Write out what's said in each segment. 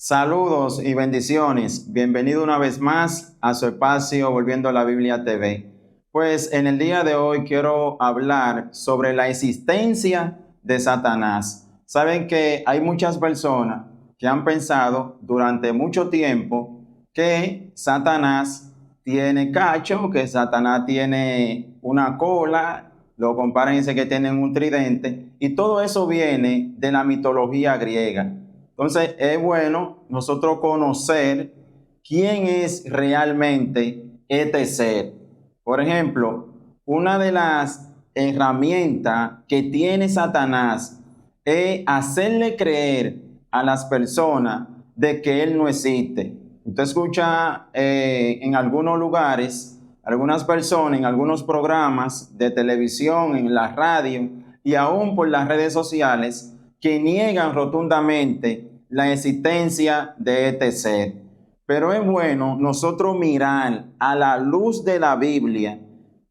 Saludos y bendiciones. Bienvenido una vez más a su espacio Volviendo a la Biblia TV. Pues en el día de hoy quiero hablar sobre la existencia de Satanás. Saben que hay muchas personas que han pensado durante mucho tiempo que Satanás tiene cacho, que Satanás tiene una cola, lo comparan y dicen que tienen un tridente, y todo eso viene de la mitología griega. Entonces es bueno nosotros conocer quién es realmente este ser. Por ejemplo, una de las herramientas que tiene Satanás es hacerle creer a las personas de que él no existe. Usted escucha en algunos lugares, algunas personas, en algunos programas de televisión, en la radio y aún por las redes sociales, que niegan rotundamente la existencia de este ser. Pero es bueno nosotros mirar a la luz de la Biblia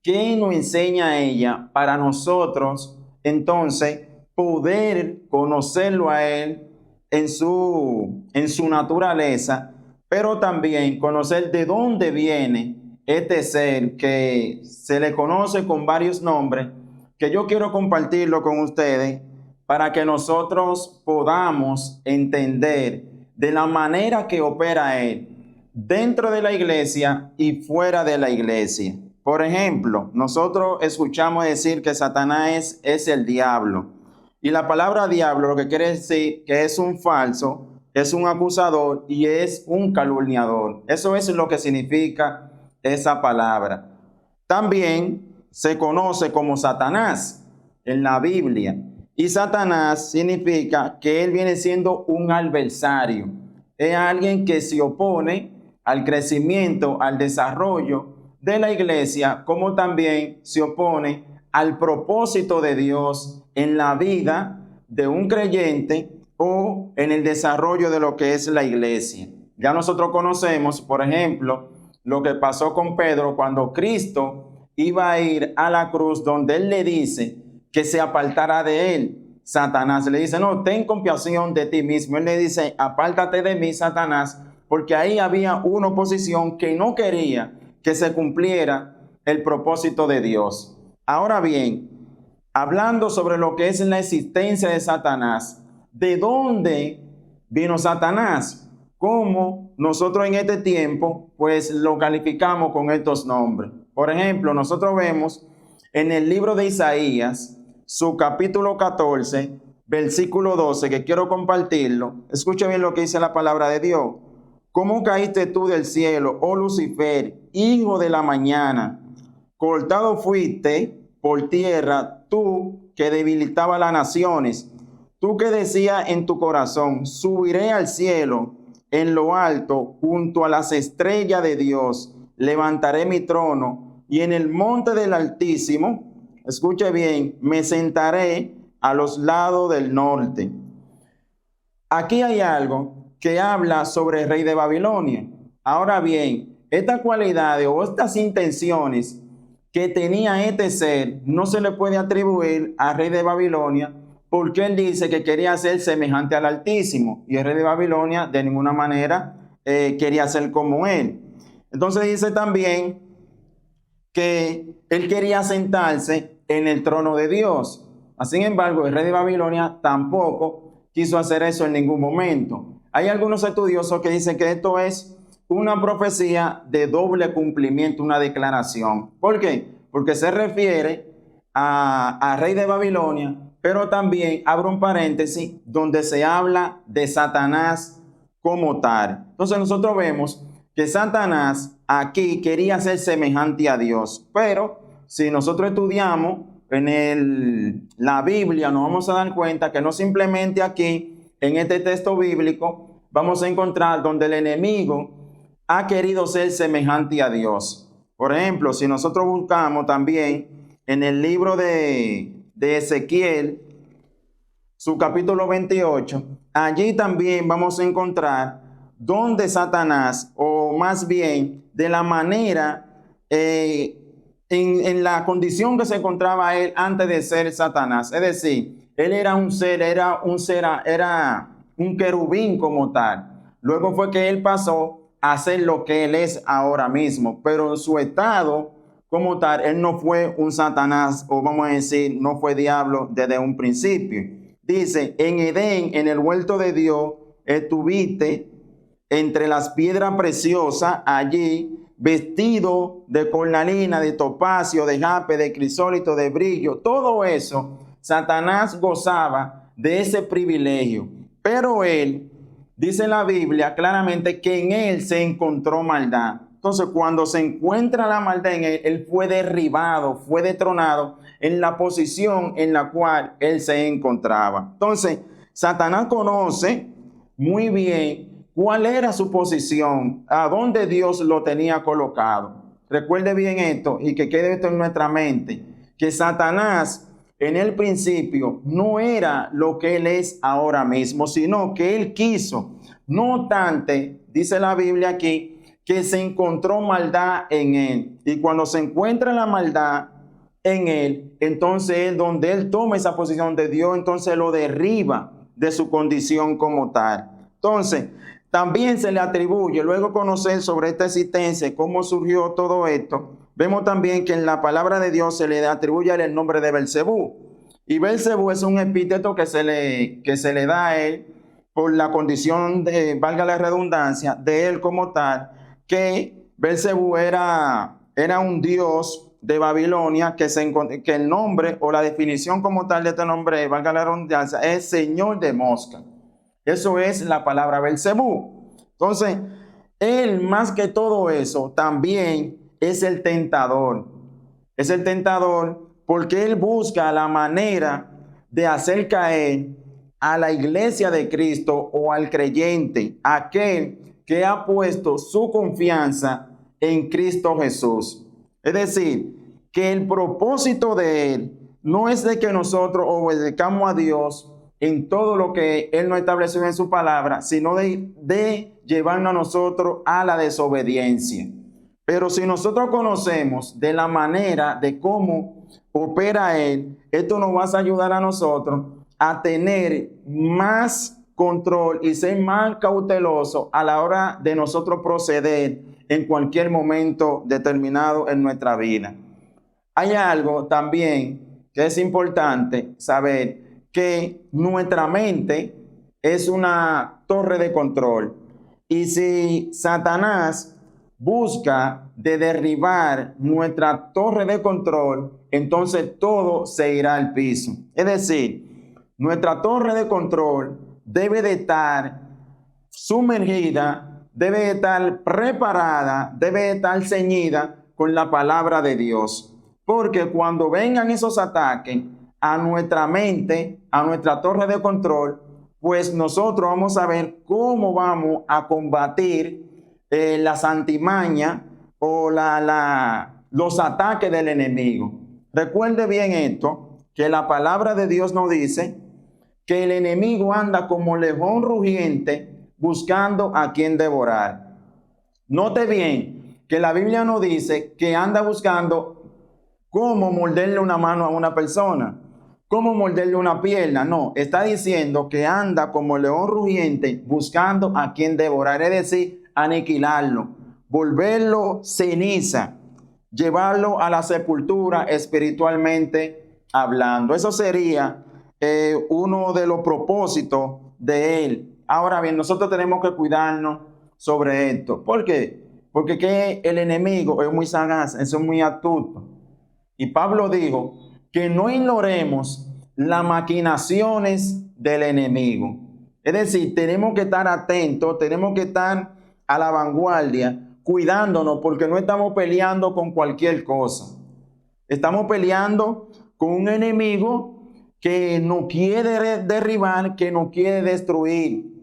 qué nos enseña ella para nosotros entonces poder conocerlo a él en su naturaleza, pero también conocer de dónde viene este ser que se le conoce con varios nombres, que yo quiero compartirlo con ustedes para que nosotros podamos entender de la manera que opera él dentro de la iglesia y fuera de la iglesia. Por ejemplo, nosotros escuchamos decir que Satanás es el diablo. Y la palabra diablo lo que quiere decir que es un falso, es un acusador y es un calumniador. Eso es lo que significa esa palabra. También se conoce como Satanás en la Biblia. Y Satanás significa que él viene siendo un adversario. Es alguien que se opone al crecimiento, al desarrollo de la iglesia, como también se opone al propósito de Dios en la vida de un creyente o en el desarrollo de lo que es la iglesia. Ya nosotros conocemos, por ejemplo, lo que pasó con Pedro cuando Cristo iba a ir a la cruz, donde él le dice que se apartara de él. Satanás le dice, no, ten compasión de ti mismo. Él le dice, apártate de mí, Satanás, porque ahí había una oposición que no quería que se cumpliera el propósito de Dios. Ahora bien, hablando sobre lo que es la existencia de Satanás, ¿de dónde vino Satanás? ¿Cómo nosotros en este tiempo pues lo calificamos con estos nombres? Por ejemplo, nosotros vemos en el libro de Isaías, su capítulo 14, versículo 12, que quiero compartirlo. Escucha bien lo que dice la palabra de Dios. ¿Cómo caíste tú del cielo, oh Lucifer, hijo de la mañana? Cortado fuiste por tierra, tú que debilitabas las naciones. Tú que decías en tu corazón, subiré al cielo, en lo alto, junto a las estrellas de Dios, levantaré mi trono, y en el monte del Altísimo, escuche bien, me sentaré a los lados del norte. Aquí hay algo que habla sobre el rey de Babilonia. Ahora bien, estas cualidades o estas intenciones que tenía este ser no se le puede atribuir al rey de Babilonia, porque él dice que quería ser semejante al Altísimo, y el rey de Babilonia de ninguna manera quería ser como él. Entonces dice también que él quería sentarse en el trono de Dios. Sin embargo, el rey de Babilonia tampoco quiso hacer eso en ningún momento. Hay algunos estudiosos que dicen que esto es una profecía de doble cumplimiento, una declaración. ¿Por qué? Porque se refiere a rey de Babilonia, pero también abre un paréntesis donde se habla de Satanás como tal. Entonces nosotros vemos que Satanás aquí quería ser semejante a Dios, pero si nosotros estudiamos en la Biblia, nos vamos a dar cuenta que no simplemente aquí, en este texto bíblico, vamos a encontrar donde el enemigo ha querido ser semejante a Dios. Por ejemplo, si nosotros buscamos también en el libro de Ezequiel, su capítulo 28, allí también vamos a encontrar donde Satanás, o más bien de la manera, en la condición que se encontraba él antes de ser Satanás. Es decir, él era un ser, era un querubín como tal. Luego fue que él pasó a ser lo que él es ahora mismo, pero en su estado como tal, él no fue un Satanás, o vamos a decir, no fue diablo desde un principio. Dice, en Edén, en el huerto de Dios, estuviste entre las piedras preciosas allí, vestido de cornalina, de topacio, de jaspe, de crisólito, de brillo. Todo eso, Satanás gozaba de ese privilegio. Pero él, dice la Biblia claramente que en él se encontró maldad. Entonces, cuando se encuentra la maldad en él, él fue derribado, fue destronado en la posición en la cual él se encontraba. Entonces, Satanás conoce muy bien cuál era su posición, a dónde Dios lo tenía colocado. Recuerde bien esto y que quede esto en nuestra mente, que Satanás en el principio no era lo que él es ahora mismo, sino que él quiso, no obstante, dice la Biblia aquí, que se encontró maldad en él. Y cuando se encuentra la maldad en él, entonces es donde él toma esa posición de Dios, entonces lo derriba de su condición como tal. Entonces, también se le atribuye, luego conocer sobre esta existencia, cómo surgió todo esto, vemos también que en la palabra de Dios se le atribuye el nombre de Belcebú. Y Belcebú es un epíteto que se le da a él por la condición de, valga la redundancia, de él como tal, que Belcebú era un dios de Babilonia, que el nombre o la definición como tal de este nombre, valga la redundancia, es señor de mosca. Eso es la palabra Belcebú. Entonces, él más que todo eso, también es el tentador. Es el tentador porque él busca la manera de hacer caer a la iglesia de Cristo o al creyente, aquel que ha puesto su confianza en Cristo Jesús. Es decir, que el propósito de él no es de que nosotros obedezcamos a Dios en todo lo que él nos estableció en su palabra, sino de llevarnos a nosotros a la desobediencia. Pero si nosotros conocemos de la manera de cómo opera él, esto nos va a ayudar a nosotros a tener más control y ser más cautelosos a la hora de nosotros proceder en cualquier momento determinado en nuestra vida. Hay algo también que es importante saber, que nuestra mente es una torre de control. Y si Satanás busca de derribar nuestra torre de control, entonces todo se irá al piso. Es decir, nuestra torre de control debe de estar sumergida, debe de estar preparada, debe de estar ceñida con la palabra de Dios. Porque cuando vengan esos ataques a nuestra mente, a nuestra torre de control, pues nosotros vamos a ver cómo vamos a combatir las antimañas o los ataques del enemigo. Recuerde bien esto, que la palabra de Dios nos dice que el enemigo anda como león rugiente buscando a quien devorar. Note bien que la Biblia nos dice que anda buscando cómo morderle una mano a una persona, cómo morderle una pierna. No, está diciendo que anda como león rugiente buscando a quien devorar, es decir, aniquilarlo, volverlo ceniza, llevarlo a la sepultura espiritualmente hablando. Eso sería uno de los propósitos de él. Ahora bien, nosotros tenemos que cuidarnos sobre esto. ¿Por qué? Porque que el enemigo es muy sagaz, es muy astuto. Y Pablo dijo que no ignoremos las maquinaciones del enemigo. Es decir, tenemos que estar atentos, tenemos que estar a la vanguardia, cuidándonos, porque no estamos peleando con cualquier cosa. Estamos peleando con un enemigo que nos quiere derribar, que nos quiere destruir.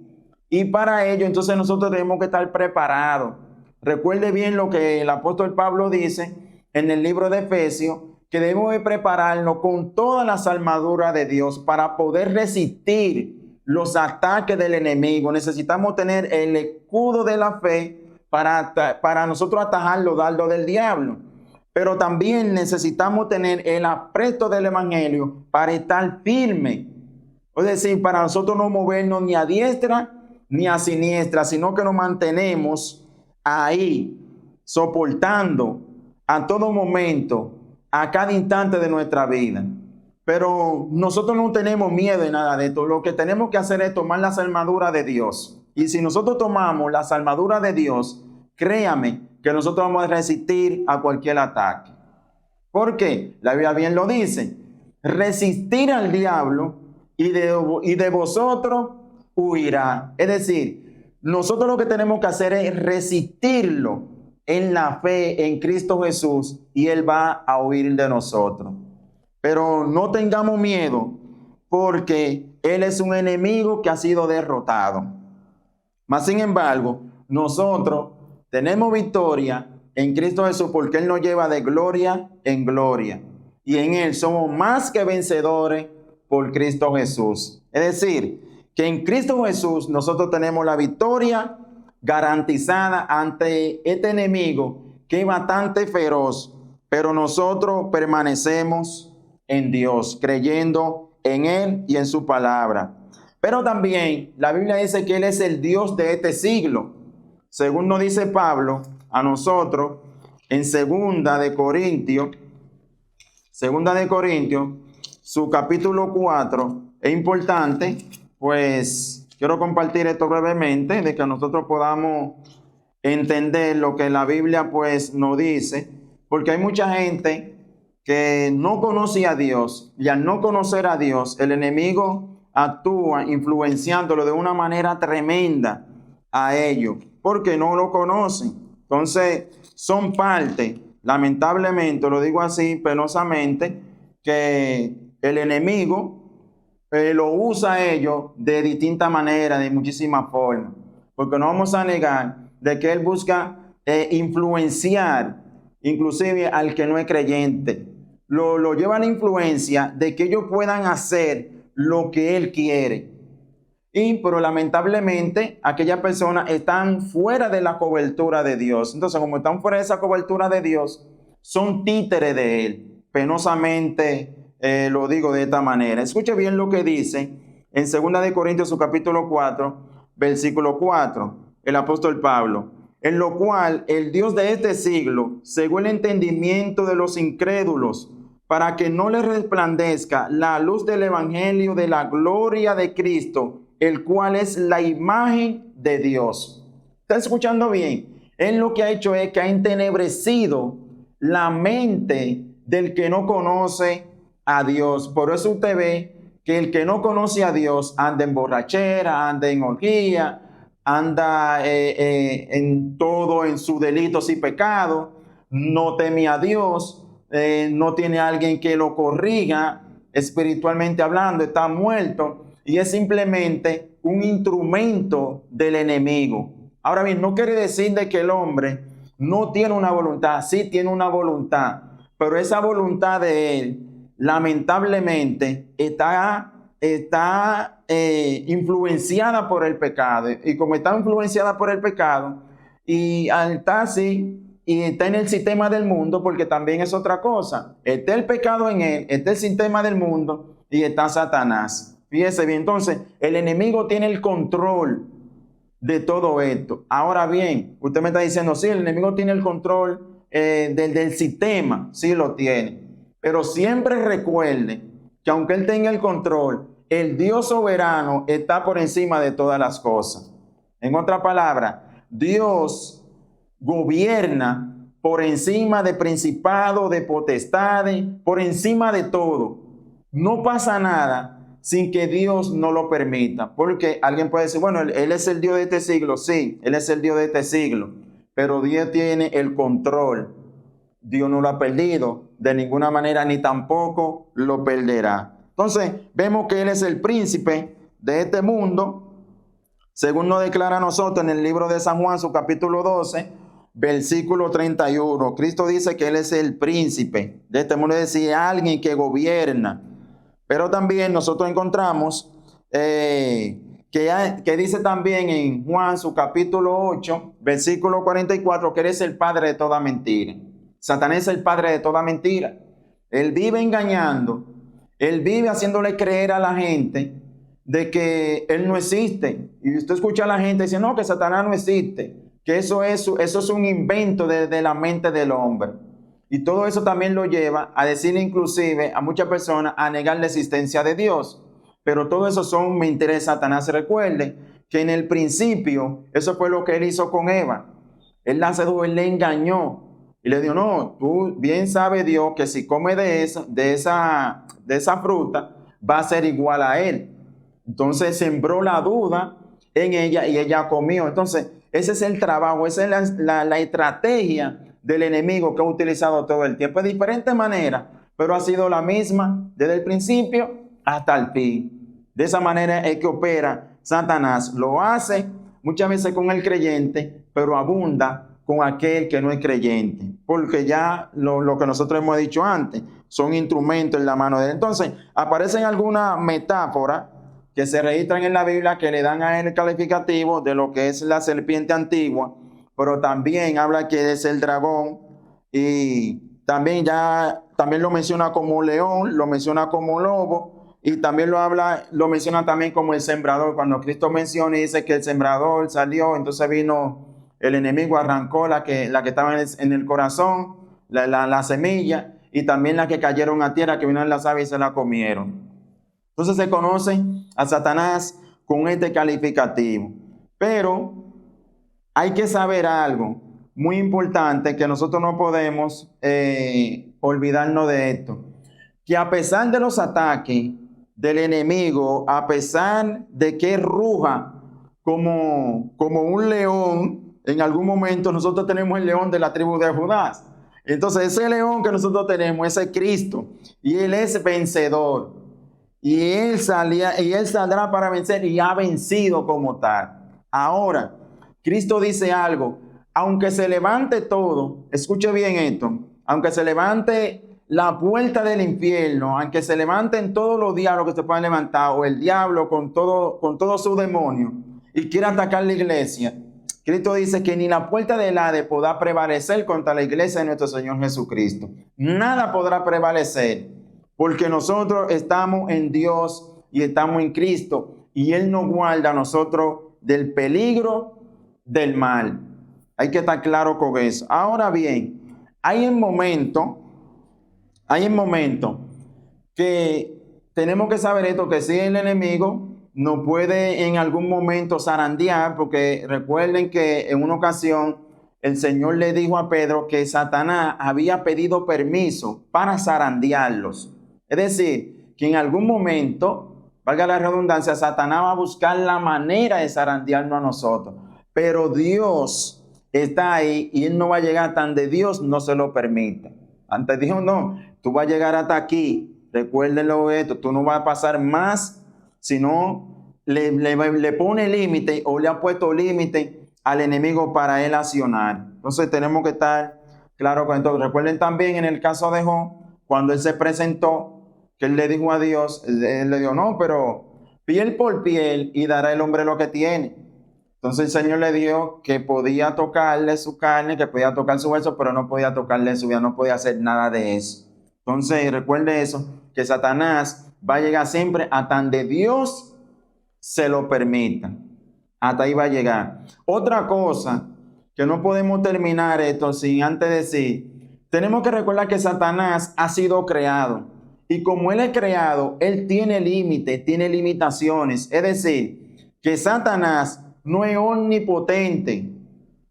Y para ello, entonces nosotros tenemos que estar preparados. Recuerde bien lo que el apóstol Pablo dice en el libro de Efesios, que debemos de prepararnos con todas las armaduras de Dios para poder resistir los ataques del enemigo. Necesitamos tener el escudo de la fe para nosotros atajar los dardos del diablo. Pero también necesitamos tener el apresto del evangelio para estar firme. Es decir, para nosotros no movernos ni a diestra ni a siniestra, sino que nos mantenemos ahí, soportando a todo momento, a cada instante de nuestra vida. Pero nosotros no tenemos miedo de nada de esto. Lo que tenemos que hacer es tomar las armaduras de Dios. Y si nosotros tomamos las armaduras de Dios, créame que nosotros vamos a resistir a cualquier ataque. ¿Por qué? La Biblia bien lo dice. Resistir al diablo y de vosotros huirá. Es decir, nosotros lo que tenemos que hacer es resistirlo en la fe en Cristo Jesús y Él va a huir de nosotros. Pero no tengamos miedo porque Él es un enemigo que ha sido derrotado. Mas sin embargo, nosotros tenemos victoria en Cristo Jesús porque Él nos lleva de gloria en gloria. Y en Él somos más que vencedores por Cristo Jesús. Es decir, que en Cristo Jesús nosotros tenemos la victoria garantizada ante este enemigo que es bastante feroz. Pero nosotros permanecemos en Dios, creyendo en Él y en su palabra. Pero también la Biblia dice que Él es el Dios de este siglo. Según nos dice Pablo a nosotros en Segunda de Corintios, su capítulo 4, es importante, pues quiero compartir esto brevemente, de que nosotros podamos entender lo que la Biblia pues nos dice, porque hay mucha gente que no conoce a Dios, y al no conocer a Dios, el enemigo actúa influenciándolo de una manera tremenda a ellos, porque no lo conocen. Entonces, son parte, lamentablemente, lo digo así penosamente, que el enemigo lo usa a ellos de distintas maneras, de muchísimas formas, porque no vamos a negar de que él busca influenciar inclusive al que no es creyente. Lo lleva a la influencia de que ellos puedan hacer lo que él quiere. Pero lamentablemente aquellas personas están fuera de la cobertura de Dios. Entonces, como están fuera de esa cobertura de Dios, son títeres de él. Penosamente lo digo de esta manera. Escuche bien lo que dice en 2 de Corintios, su capítulo 4, versículo 4, el apóstol Pablo. En lo cual el Dios de este siglo cegó el entendimiento de los incrédulos, para que no les resplandezca la luz del evangelio de la gloria de Cristo, el cual es la imagen de Dios. ¿Está escuchando bien? Él lo que ha hecho es que ha entenebrecido la mente del que no conoce a Dios. Por eso usted ve que el que no conoce a Dios anda en borrachera, anda en orgía, anda en todo, en sus delitos y pecados, no teme a Dios, no tiene alguien que lo corrija espiritualmente hablando, está muerto y es simplemente un instrumento del enemigo. Ahora bien, no quiere decir de que el hombre no tiene una voluntad, sí tiene una voluntad, pero esa voluntad de él lamentablemente está influenciada por el pecado, y como está influenciada por el pecado y está así y está en el sistema del mundo, porque también es otra cosa, está el pecado en él, está el sistema del mundo y está Satanás. Fíjese bien, entonces el enemigo tiene el control de todo esto. Ahora bien, usted me está diciendo, sí, el enemigo tiene el control del sistema, sí lo tiene, pero siempre recuerde que aunque él tenga el control, el Dios soberano está por encima de todas las cosas. En otra palabra, Dios gobierna por encima de principados, de potestades, por encima de todo. No pasa nada sin que Dios no lo permita. Porque alguien puede decir, bueno, él es el Dios de este siglo. Sí, Él es el Dios de este siglo. Pero Dios tiene el control. Dios no lo ha perdido de ninguna manera, ni tampoco lo perderá. Entonces, vemos que Él es el príncipe de este mundo, según nos declara a nosotros en el libro de San Juan, su capítulo 12, versículo 31. Cristo dice que Él es el príncipe de este mundo, es decir, alguien que gobierna. Pero también nosotros encontramos que dice también en Juan, su capítulo 8, versículo 44, que Él es el padre de toda mentira. Satanás es el padre de toda mentira. Él vive engañando. Él vive haciéndole creer a la gente de que Él no existe. Y usted escucha a la gente decir, no, que Satanás no existe, que eso es un invento de la mente del hombre. Y todo eso también lo lleva a decirle inclusive a muchas personas a negar la existencia de Dios. Pero todo eso son mentiras de Satanás. Recuerde que en el principio, eso fue lo que él hizo con Eva. Él la sedujo, él le engañó. Y le dijo, no, tú bien sabe Dios que si come de esa fruta, va a ser igual a él. Entonces sembró la duda en ella y ella comió. Entonces, ese es el trabajo, esa es la estrategia del enemigo que ha utilizado todo el tiempo de diferentes maneras, pero ha sido la misma desde el principio hasta el fin. De esa manera es que opera Satanás. Lo hace muchas veces con el creyente, pero abunda con aquel que no es creyente, porque ya lo que nosotros hemos dicho antes, son instrumentos en la mano de él. Entonces, aparecen algunas metáforas que se registran en la Biblia que le dan a él el calificativo de lo que es la serpiente antigua, pero también habla que es el dragón y también lo menciona como león, lo menciona como lobo y también lo menciona también como el sembrador. Cuando Cristo menciona y dice que el sembrador salió, entonces vino el enemigo, arrancó la que estaba en el corazón, la semilla, y también las que cayeron a tierra, que vinieron las aves y se la comieron. Entonces se conoce a Satanás con este calificativo. Pero hay que saber algo muy importante que nosotros no podemos olvidarnos de esto. Que a pesar de los ataques del enemigo, a pesar de que ruja como un león, en algún momento nosotros tenemos el león de la tribu de Judá. Entonces ese león que nosotros tenemos, ese es Cristo, y Él es vencedor. Y él saldrá para vencer y ha vencido como tal. Ahora, Cristo dice algo, aunque se levante todo, escuche bien esto, aunque se levante la puerta del infierno, aunque se levanten todos los diablos que se puedan levantar, o el diablo con todo su demonio, y quiera atacar la iglesia, Cristo dice que ni la puerta del Hades podrá prevalecer contra la iglesia de nuestro Señor Jesucristo. Nada podrá prevalecer, porque nosotros estamos en Dios y estamos en Cristo, y Él nos guarda a nosotros del peligro del mal. Hay que estar claro con eso. Ahora bien, hay en momentos que tenemos que saber esto, que si el enemigo nos puede en algún momento zarandear, porque recuerden que en una ocasión el Señor le dijo a Pedro que Satanás había pedido permiso para zarandearlos. Es decir, que en algún momento, valga la redundancia, Satanás va a buscar la manera de zarandearnos a nosotros. Pero Dios está ahí y Él no va a llegar hasta donde Dios no se lo permita. Antes dijo, no, tú vas a llegar hasta aquí. Recuérdenlo esto, tú no vas a pasar más, sino le pone límite o le ha puesto límite al enemigo para él accionar. Entonces tenemos que estar claros con esto. Recuerden también en el caso de Job, cuando él se presentó, que él le dijo a Dios, él le dijo, no, pero piel por piel y dará el hombre lo que tiene. Entonces el Señor le dijo que podía tocarle su carne, que podía tocar su hueso, pero no podía tocarle su vida, no podía hacer nada de eso. Entonces recuerde eso, que Satanás va a llegar siempre hasta donde Dios se lo permita. Hasta ahí va a llegar. Otra cosa que no podemos terminar esto sin antes decir, tenemos que recordar que Satanás ha sido creado. Y como Él es creado, Él tiene límites, tiene limitaciones. Es decir, que Satanás no es omnipotente.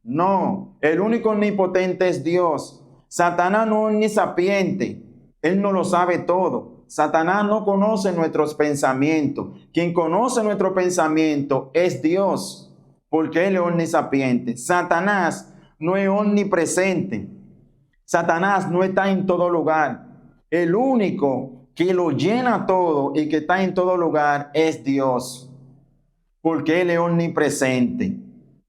No, el único omnipotente es Dios. Satanás no es omnisapiente. Él no lo sabe todo. Satanás no conoce nuestros pensamientos. Quien conoce nuestro pensamiento es Dios, porque Él es omnisapiente. Satanás no es omnipresente. Satanás no está en todo lugar. El único que lo llena todo y que está en todo lugar es Dios, porque Él es omnipresente.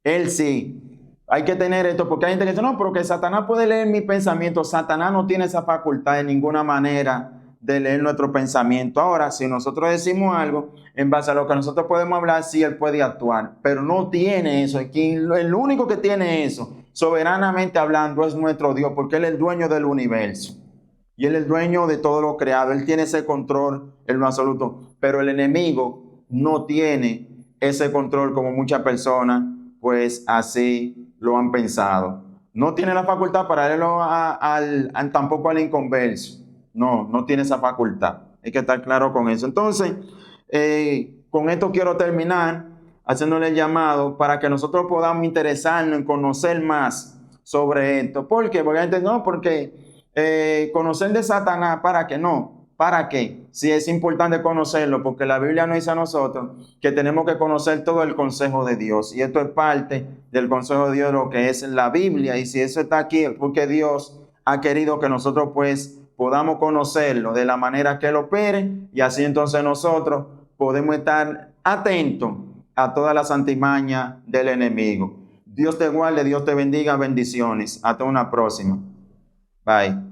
Él sí. Hay que tener esto, porque hay gente que dice, no, pero que Satanás puede leer mi pensamiento. Satanás no tiene esa facultad de ninguna manera de leer nuestro pensamiento. Ahora, si nosotros decimos algo, en base a lo que nosotros podemos hablar, sí, Él puede actuar, pero no tiene eso. El único que tiene eso, soberanamente hablando, es nuestro Dios, porque Él es el dueño del universo. Y Él es el dueño de todo lo creado. Él tiene ese control en lo absoluto. Pero el enemigo no tiene ese control como muchas personas pues así lo han pensado. No tiene la facultad para leerlo tampoco al inconverso. No tiene esa facultad. Hay que estar claro con eso. Entonces, con esto quiero terminar haciéndole el llamado para que nosotros podamos interesarnos en conocer más sobre esto. ¿Por qué? Porque gente, no, porque conocer de Satanás, ¿para qué? No. ¿Para qué? Si es importante conocerlo, porque la Biblia nos dice a nosotros que tenemos que conocer todo el consejo de Dios. Y esto es parte del consejo de Dios, lo que es la Biblia. Y si eso está aquí, es porque Dios ha querido que nosotros pues podamos conocerlo de la manera que Él opere. Y así entonces nosotros podemos estar atentos a todas las artimañas del enemigo. Dios te guarde, Dios te bendiga, bendiciones. Hasta una próxima. Bye.